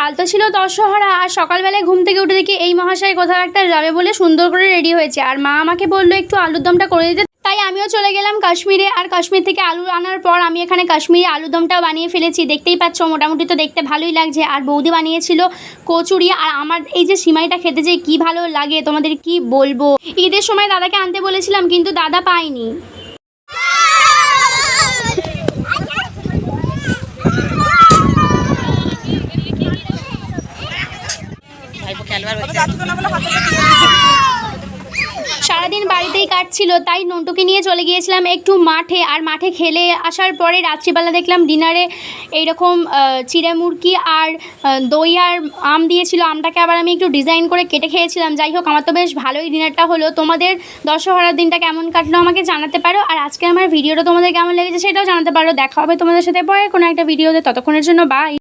কাল তো ছিল দশহরা, আর সকালবেলায় ঘুম থেকে উঠে দেখি এই মহাশয় কোথাও একটা যাবে বলে সুন্দর করে রেডি হয়েছে, আর মা আমাকে বললো একটু আলুর দমটা করে দিতে। তাই আমিও চলে গেলাম কাশ্মীরে, আর কাশ্মীর থেকে আলু আনার পর আমি এখানে কাশ্মীরি আলুর দমটাও বানিয়ে ফেলেছি। দেখতেই পাচ্ছ মোটামুটি তো দেখতে ভালোই লাগছে। আর বৌদি বানিয়েছিল কচুরি, আর আমার এই যে সিমাইটা খেতে যে কী ভালো লাগে তোমাদের কি বলবো। ঈদের সময় দাদাকে আনতে বলেছিলাম কিন্তু দাদা পাইনি। সারাদিন বাড়িতেই কাটছিল, তাই নন্টুকে নিয়ে চলে গিয়েছিলাম একটু মাঠে। আর মাঠে খেলে আসার পরে রাত্রিবেলা দেখলাম ডিনারে এইরকম চিড়ে মুরগি আর দই আর আম দিয়েছিল। আমটাকে আবার আমি একটু ডিজাইন করে কেটে খেয়েছিলাম। যাই হোক, আমার তো বেশ ভালোই ডিনারটা হলো। তোমাদের দশহরার দিনটা কেমন কাটলো আমাকে জানাতে পারো, আর আজকে আমার ভিডিওটা তোমাদের কেমন লেগেছে সেটাও জানাতে পারো। দেখা হবে তোমাদের সাথে পরে কোনো একটা ভিডিওতে, ততক্ষণের জন্য বাই।